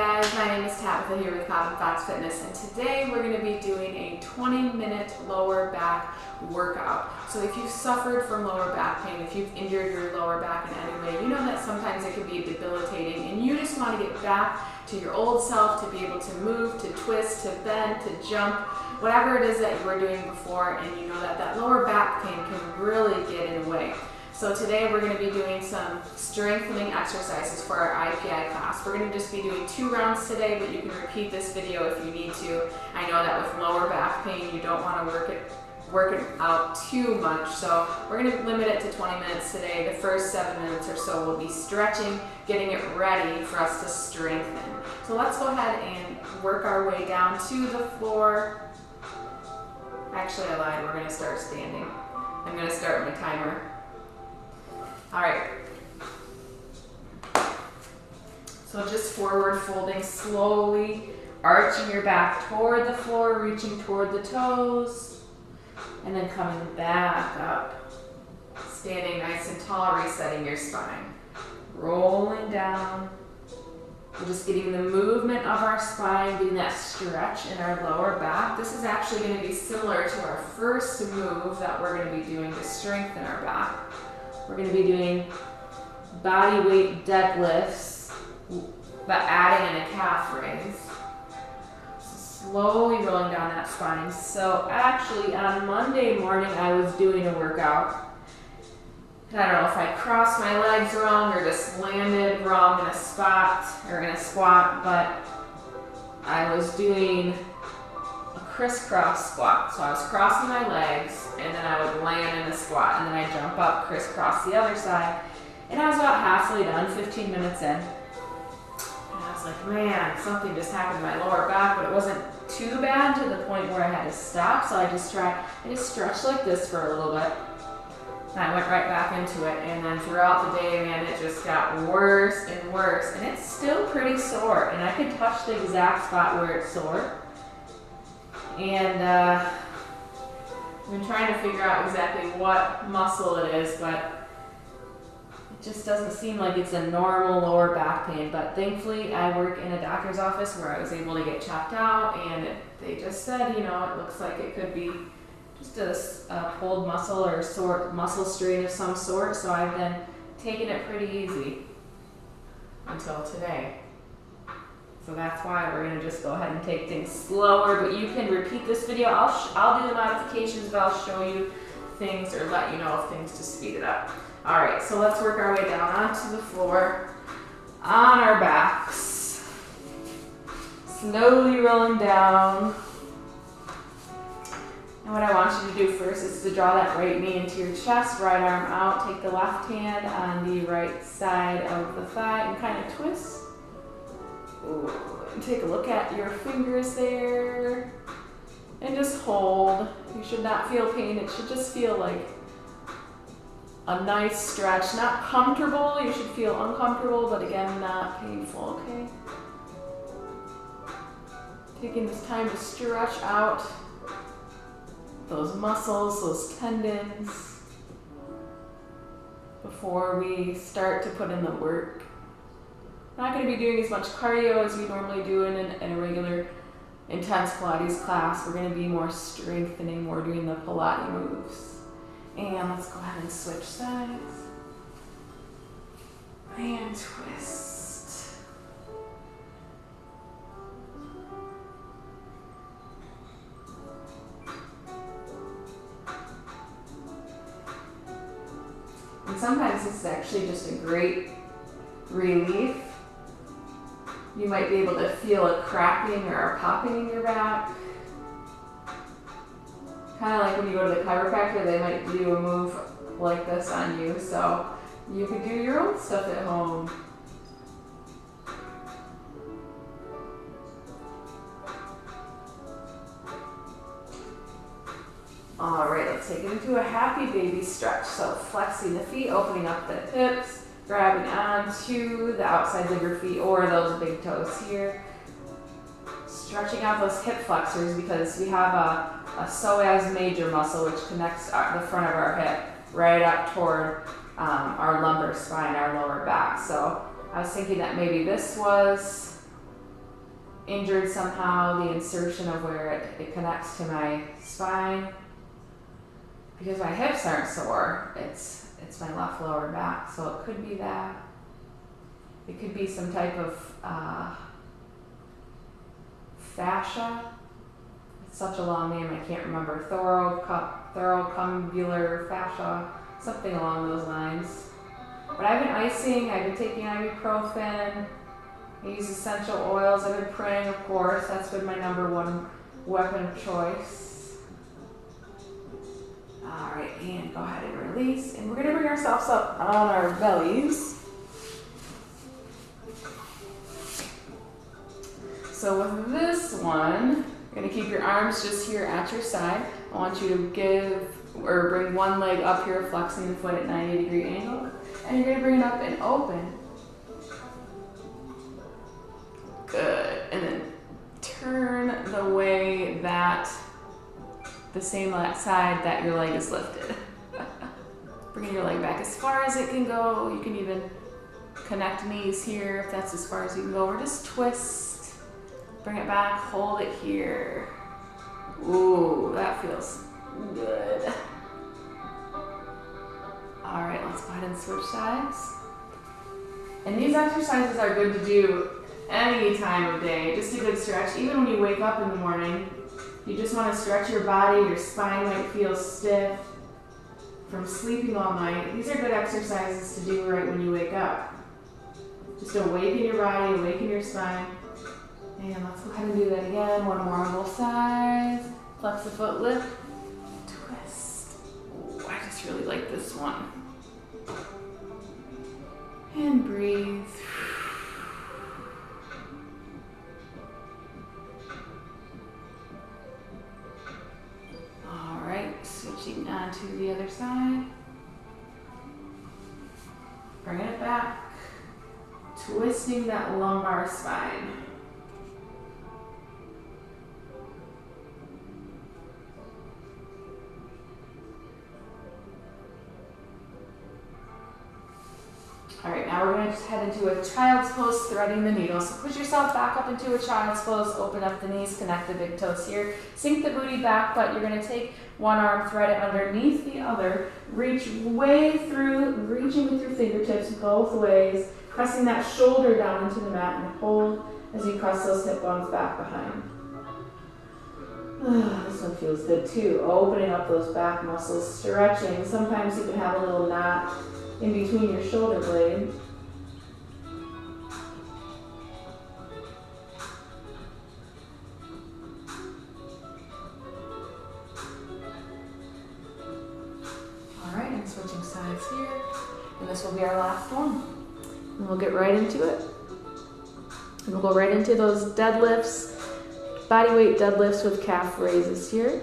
guys, my name is Tabitha here with Cobb and Fox Fitness, and today we're going to be doing a 20-minute lower back workout. So if you've suffered from lower back pain, if you've injured your lower back in any way, you know that sometimes it can be debilitating and you just want to get back to your old self, to be able to move, to twist, to bend, to jump, whatever it is that you were doing before, and you know that that lower back pain can really get in the way. So today we're going to be doing some strengthening exercises for our IPI class. We're going to just be doing 2 rounds today, but you can repeat this video if you need to. I know that with lower back pain, you don't want to work it out too much. So we're going to limit it to 20 minutes today. The first 7 minutes or so will be stretching, getting it ready for us to strengthen. So let's go ahead and work our way down to the floor. Actually, I lied. We're going to start standing. I'm going to start my timer. All right, so just forward folding slowly, arching your back toward the floor, reaching toward the toes, and then coming back up, standing nice and tall, resetting your spine, rolling down. We're just getting the movement of our spine, getting that stretch in our lower back. This is actually going to be similar to our first move that we're going to be doing to strengthen our back. We're going to be doing body weight deadlifts, but adding in a calf raise. So slowly rolling down that spine. So actually on Monday morning I was doing a workout. And I don't know if I crossed my legs wrong or just landed wrong in a spot or in a squat, but I was doing a crisscross squat. So I was crossing my legs, and then I would land in a squat, and then I jump up, crisscross the other side, and I was about halfway done, 15 minutes in, and I was like, man, something just happened to my lower back, but it wasn't too bad to the point where I had to stop, so I just stretched like this for a little bit, and I went right back into it, and then throughout the day, man, it just got worse and worse, and it's still pretty sore, and I could touch the exact spot where it's sore, and I've been trying to figure out exactly what muscle it is, but it just doesn't seem like it's a normal lower back pain. But thankfully, I work in a doctor's office where I was able to get checked out, and they just said, you know, it looks like it could be just a pulled muscle or sore muscle strain of some sort. So I've been taking it pretty easy until today. So that's why we're going to just go ahead and take things slower, but you can repeat this video. I'll do the modifications, but I'll show you things or let you know of things to speed it up. All right, so let's work our way down onto the floor, on our backs, slowly rolling down. And what I want you to do first is to draw that right knee into your chest, right arm out, take the left hand on the right side of the thigh and kind of twist. Ooh, and take a look at your fingers there and just hold. You should not feel pain. It should just feel like a nice stretch. Not comfortable. You should feel uncomfortable, but again, not painful, okay? Taking this time to stretch out those muscles, those tendons before we start to put in the work. We're not going to be doing as much cardio as we normally do in a regular intense Pilates class. We're going to be more strengthening, more doing the Pilates moves. And let's go ahead and switch sides. And twist. And sometimes this is actually just a great relief. You might be able to feel a cracking or a popping in your back. Kind of like when you go to the chiropractor, they might do a move like this on you. So you can do your own stuff at home. All right, let's take it into a happy baby stretch. So flexing the feet, opening up the hips, grabbing onto the outsides of your feet or those big toes here. Stretching out those hip flexors because we have a psoas major muscle which connects the front of our hip right up toward our lumbar spine, our lower back. So I was thinking that maybe this was injured somehow, the insertion of where it connects to my spine. Because my hips aren't sore, it's my left lower back, so it could be that. It could be some type of fascia. It's such a long name, I can't remember. Thoracocubular fascia, something along those lines. But I've been icing, I've been taking ibuprofen, I use essential oils, I've been praying, of course. That's been my #1 weapon of choice. Alright, and go ahead and release. And we're going to bring ourselves up on our bellies. So with this one, you're going to keep your arms just here at your side. I want you to bring one leg up here, flexing the foot at 90-degree angle. And you're going to bring it up and open. Good. And then turn the way that the same side that your leg is lifted. Bringing your leg back as far as it can go. You can even connect knees here if that's as far as you can go, or just twist. Bring it back, hold it here. Ooh, that feels good. All right, let's go ahead and switch sides. And these exercises are good to do any time of day, just a good stretch. Even when you wake up in the morning, you just want to stretch your body. Your spine might feel stiff from sleeping all night. These are good exercises to do right when you wake up. Just awaken your body, awaken your spine. And let's go ahead and do that again. One more on both sides. Flex the foot, lift, twist. Ooh, I just really like this one. And breathe. All right, switching on to the other side. Bringing it back. Twisting that lumbar spine. All right, now we're going to just head into a child's pose, threading the needle. So push yourself back up into a child's pose, open up the knees, connect the big toes here. Sink the booty back, but you're going to take one arm, thread it underneath the other, reach way through, reaching with your fingertips both ways, pressing that shoulder down into the mat and hold as you press those hip bones back behind. This one feels good too. Opening up those back muscles, stretching. Sometimes you can have a little knot in between your shoulder blades. Alright, and switching sides here. And this will be our last one. And we'll get right into it. And we'll go right into those deadlifts, body weight deadlifts with calf raises here.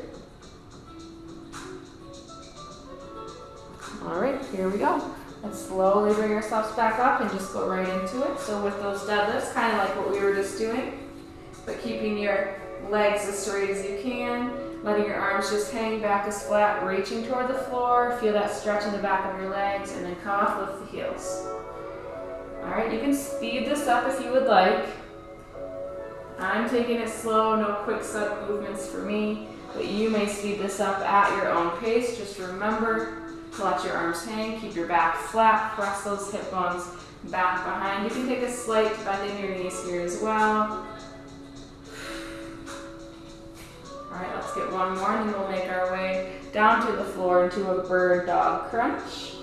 Alright, here we go. And slowly bring ourselves back up and just go right into it. So with those deadlifts, kind of like what we were just doing, but keeping your legs as straight as you can, letting your arms just hang back as flat, reaching toward the floor, feel that stretch in the back of your legs, and then come off with the heels. Alright, you can speed this up if you would like. I'm taking it slow, no quick sub movements for me, but you may speed this up at your own pace. Just remember, let your arms hang, keep your back flat, press those hip bones back behind. You can take a slight bend in your knees here as well. Alright, let's get one more and then we'll make our way down to the floor into a bird dog crunch.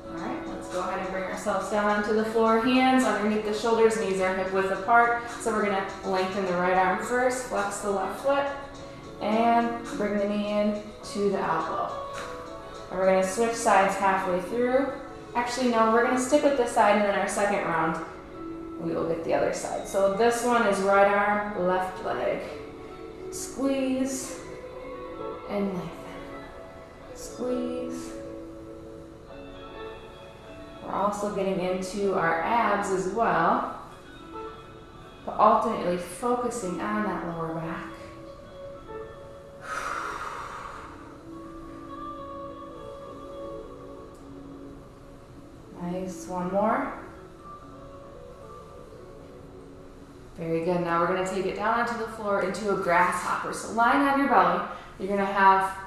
Alright, let's go ahead and bring ourselves down onto the floor. Hands underneath the shoulders, knees are hip width apart. So we're going to lengthen the right arm first, flex the left foot, and bring the knee in to the elbow. And we're going to switch sides halfway through. Actually, no, we're going to stick with this side, and then our second round, we will get the other side. So this one is right arm, left leg. Squeeze and lengthen. Squeeze. We're also getting into our abs as well, but ultimately focusing on that lower back. Nice, one more. Very good. Now we're going to take it down onto the floor into a grasshopper. So lying on your belly, you're going to have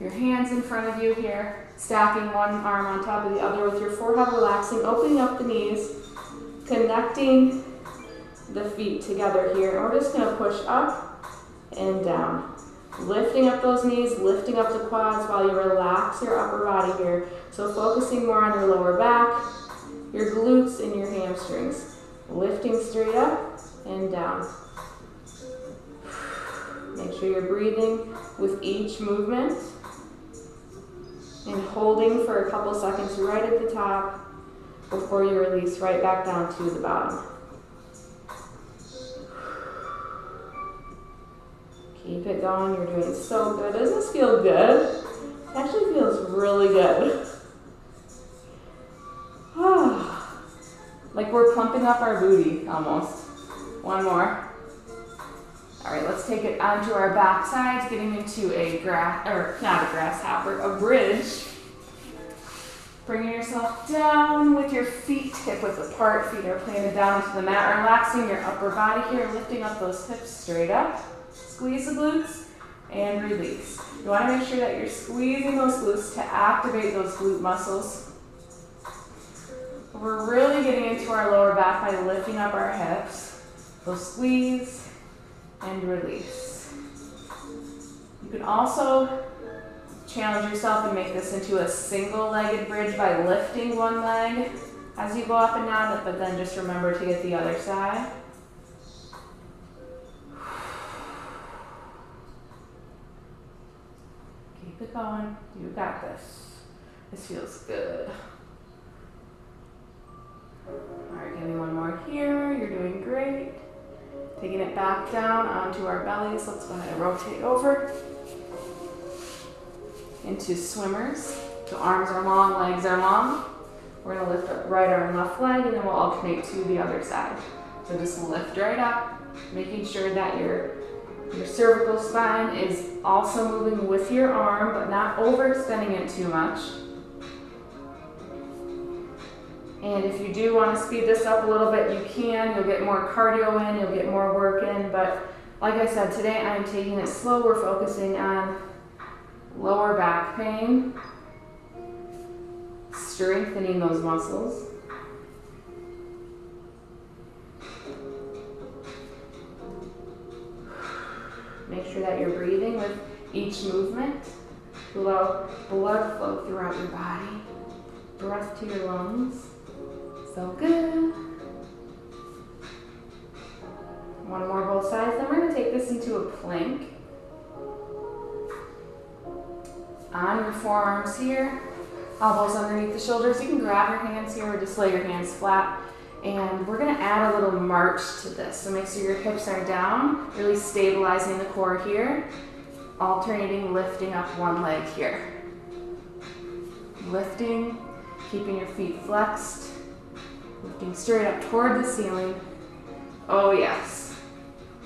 your hands in front of you here, stacking one arm on top of the other with your forehead relaxing, opening up the knees, connecting the feet together here. And we're just going to push up and down. Lifting up those knees, lifting up the quads while you relax your upper body here. So focusing more on your lower back, your glutes, and your hamstrings. Lifting straight up and down. Make sure you're breathing with each movement and holding for a couple seconds right at the top before you release right back down to the bottom. Keep it going. You're doing so good. Doesn't this feel good? It actually feels really good. Like we're pumping up our booty almost. One more. All right, let's take it onto our back sides, getting into a a bridge. Bringing yourself down with your feet hip width apart. Feet are planted down into the mat, relaxing your upper body here, lifting up those hips straight up. Squeeze the glutes and release. You want to make sure that you're squeezing those glutes to activate those glute muscles. We're really getting into our lower back by lifting up our hips. So squeeze and release. You can also challenge yourself and make this into a single-legged bridge by lifting one leg as you go up and down, but then just remember to get the other side. Keep it going. You got this. This feels good. All right, give me one more here. You're doing great. Taking it back down onto our bellies. Let's go ahead and rotate over into swimmers. So arms are long, legs are long. We're gonna lift up right arm, left leg, and then we'll alternate to the other side. So just lift right up, making sure that your cervical spine is also moving with your arm, but not overextending it too much. And if you do want to speed this up a little bit, you can. You'll get more cardio in, you'll get more work in. But like I said, today I'm taking it slow. We're focusing on lower back pain, strengthening those muscles. Make sure that you're breathing with each movement. Allow blood flow throughout your body. Breath to your lungs. So good. One more both sides. Then we're going to take this into a plank. On your forearms here, elbows underneath the shoulders. You can grab your hands here or just lay your hands flat. And we're going to add a little march to this. So make sure your hips are down, really stabilizing the core here. Alternating, lifting up one leg here. Lifting, keeping your feet flexed. Lifting straight up toward the ceiling. Oh yes.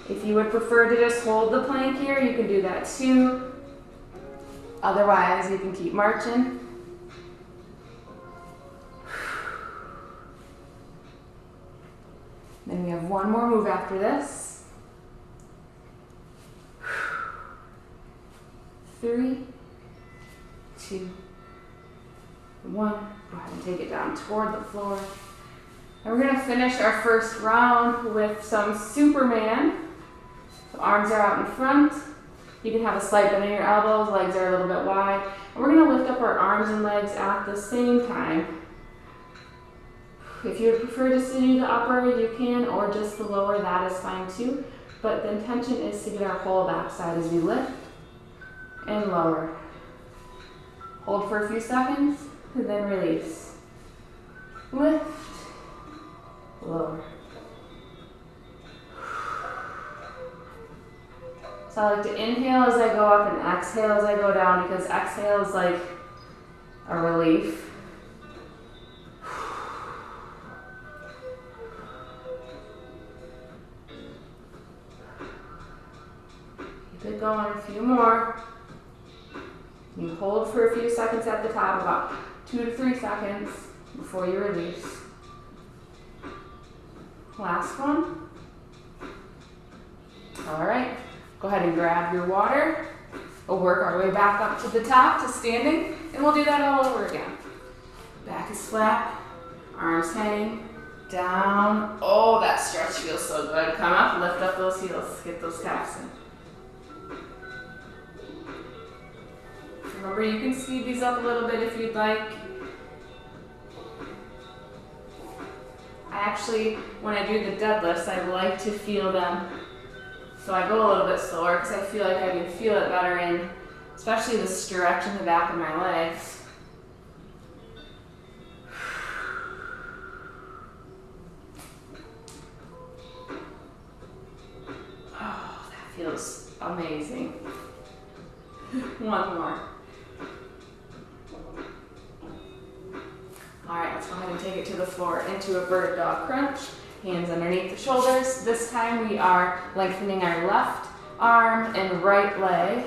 If you would prefer to just hold the plank here, you can do that too. Otherwise, you can keep marching. Then we have one more move after this. 3, 2, 1. Go ahead and take it down toward the floor. And we're going to finish our first round with some Superman. So arms are out in front. You can have a slight bend in your elbows, legs are a little bit wide. And we're going to lift up our arms and legs at the same time. If you would prefer just to do the upper, you can, or just the lower, that is fine too. But the intention is to get our whole backside as we lift and lower. Hold for a few seconds, and then release. Lift, lower. So I like to inhale as I go up and exhale as I go down, because exhale is like a relief. Keep it going, a few more. You hold for a few seconds at the top, about 2 to 3 seconds before you release. Last one. All right, go ahead and grab your water. We'll work our way back up to the top to standing, and we'll do that all over again. Back is flat, arms hang, down. Oh, that stretch feels so good. Come up, lift up those heels, get those calves in. Remember, you can speed these up a little bit if you'd like. I actually, when I do the deadlifts, I like to feel them. So I go a little bit slower because I feel like I can feel it better in, especially the stretch in the back of my legs. Oh, that feels amazing. One more. All right, let's go ahead and take it to the floor into a bird dog crunch. Hands underneath the shoulders. This time we are lengthening our left arm and right leg,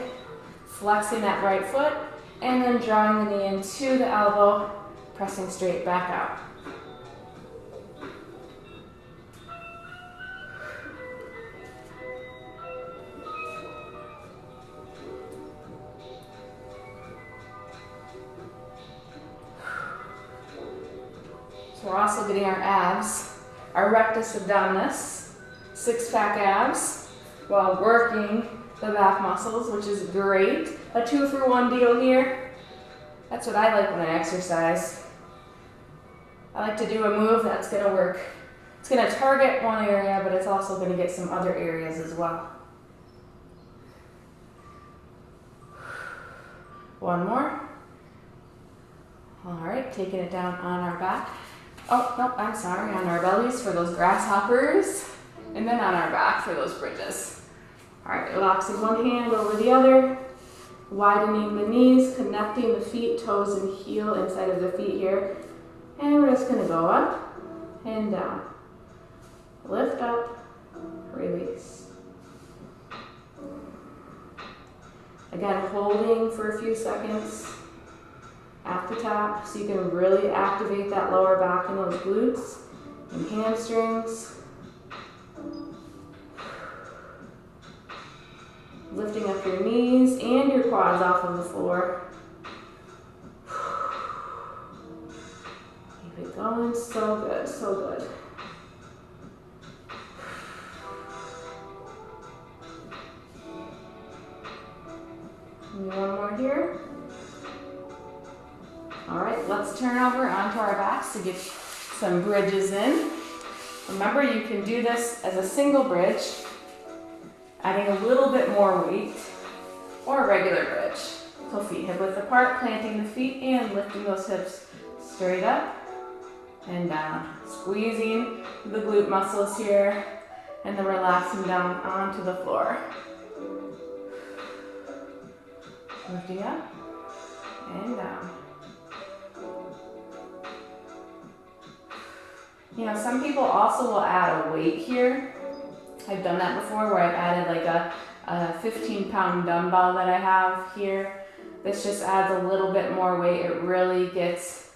flexing that right foot, and then drawing the knee into the elbow, pressing straight back out. So we're also getting our abs, our rectus abdominis, six-pack abs, while working the back muscles, which is great. A 2-for-1 deal here. That's what I like when I exercise. I like to do a move that's gonna work. It's gonna target one area, but it's also gonna get some other areas as well. One more. All right, taking it down on our back. Oh, no, I'm sorry, on our bellies for those grasshoppers, and then on our back for those bridges. All right, relaxing one hand over the other, widening the knees, connecting the feet, toes, and heel inside of the feet here. And we're just gonna go up and down. Lift up, release. Again, holding for a few seconds at the top so you can really activate that lower back and those glutes and hamstrings. Lifting up your knees and your quads off of the floor. Keep it going, so good, so good. And one more here. All right, let's turn over onto our backs to get some bridges in. Remember, you can do this as a single bridge, adding a little bit more weight, or a regular bridge. So feet hip width apart, planting the feet and lifting those hips straight up and down. Squeezing the glute muscles here and then relaxing down onto the floor. Lifting up and down. You know, some people also will add a weight here. I've done that before where I've added like a 15-pound dumbbell that I have here. This just adds a little bit more weight. It really gets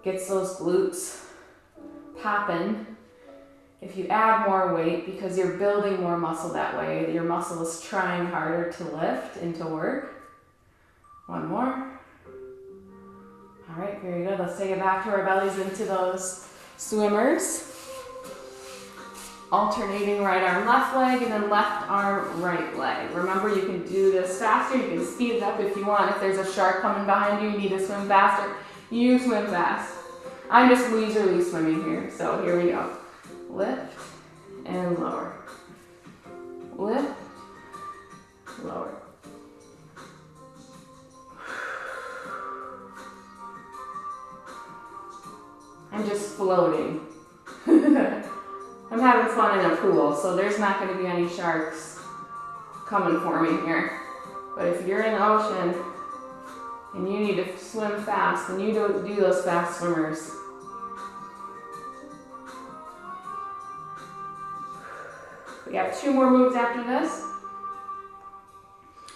those glutes popping. If you add more weight, because you're building more muscle that way, your muscle is trying harder to lift and to work. One more. All right, very good. Let's take it back to our bellies into those swimmers. Alternating right arm, left leg, and then left arm, right leg. Remember, you can do this faster. You can speed it up if you want. If there's a shark coming behind you, you need to swim faster, you swim fast. I'm just leisurely swimming here, so here we go. Lift and lower. Lift, lower. I'm just floating. I'm having fun in a pool, so there's not going to be any sharks coming for me here. But if you're in the ocean and you need to swim fast, then you do those fast swimmers. We got 2 more moves after this.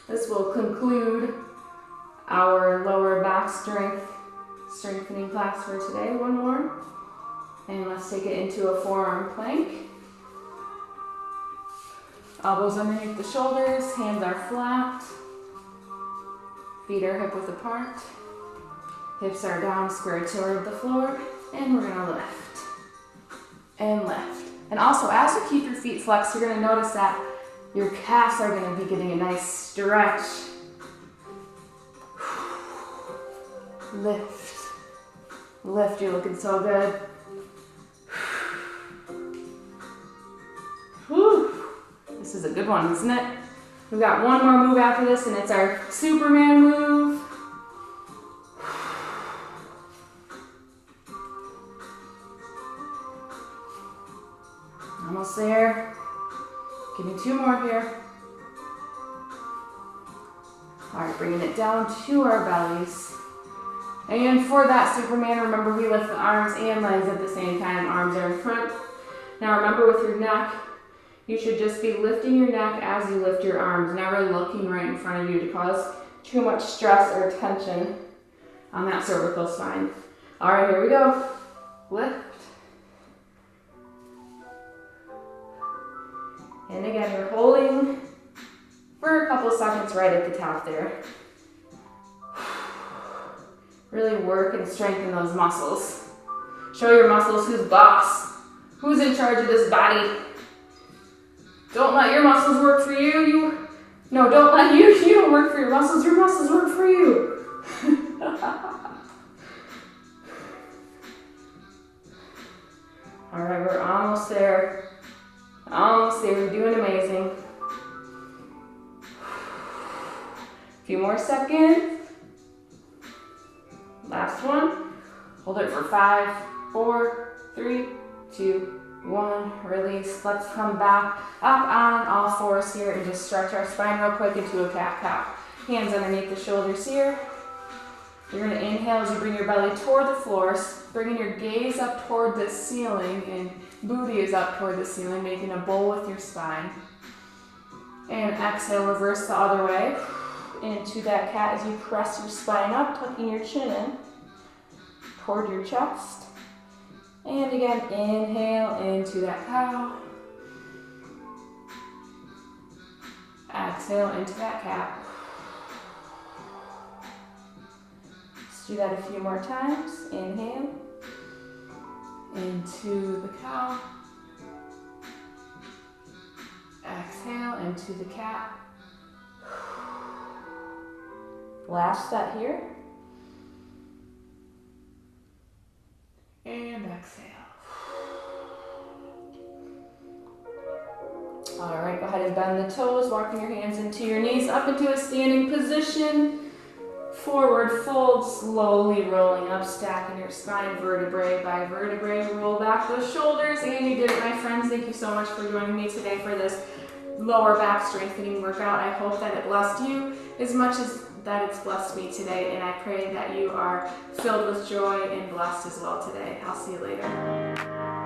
This will conclude our lower back strengthening class for today. One more. And let's take it into a forearm plank. Elbows underneath the shoulders, hands are flat. Feet are hip width apart. Hips are down, square toward the floor. And we're gonna lift. And lift. And also, as you keep your feet flexed, you're gonna notice that your calves are gonna be getting a nice stretch. Lift. Lift, you're looking so good. Whew. This is a good one, isn't it? We've got one more move after this, and it's our Superman move. Almost there. Give me two more here. All right, bringing it down to our bellies. And for that Superman, remember we lift the arms and legs at the same time. Arms are in front. Now remember with your neck, you should just be lifting your neck as you lift your arms, never looking right in front of you to cause too much stress or tension on that cervical spine. All right, here we go. Lift. And again, you're holding for a couple seconds right at the top there. Really work and strengthen those muscles. Show your muscles who's boss, who's in charge of this body. Don't let your muscles work for you. Don't let you don't work for your muscles work for you. All right, we're almost there. Almost there, you're doing amazing. A few more seconds. Last one. Hold it for 5, 4, 3, 2, 1. Release. Let's come back up on all fours here and just stretch our spine real quick into a cat-cow. Hands underneath the shoulders here. You're going to inhale as you bring your belly toward the floor, bringing your gaze up toward the ceiling, and booty is up toward the ceiling, making a bowl with your spine. And exhale, reverse the other way into that cat as you press your spine up, tucking your chin in toward your chest. And again, inhale into that cow. Exhale into that cat. Let's do that a few more times. Inhale into the cow. Exhale into the cat. Last set here. And exhale. All right, go ahead and bend the toes, walking your hands into your knees, up into a standing position. Forward fold, slowly rolling up, stacking your spine vertebrae by vertebrae. Roll back those shoulders, and you did it, my friends. Thank you so much for joining me today for this lower back strengthening workout. I hope that it blessed you as much as that it's blessed me today, and I pray that you are filled with joy and blessed as well today. I'll see you later.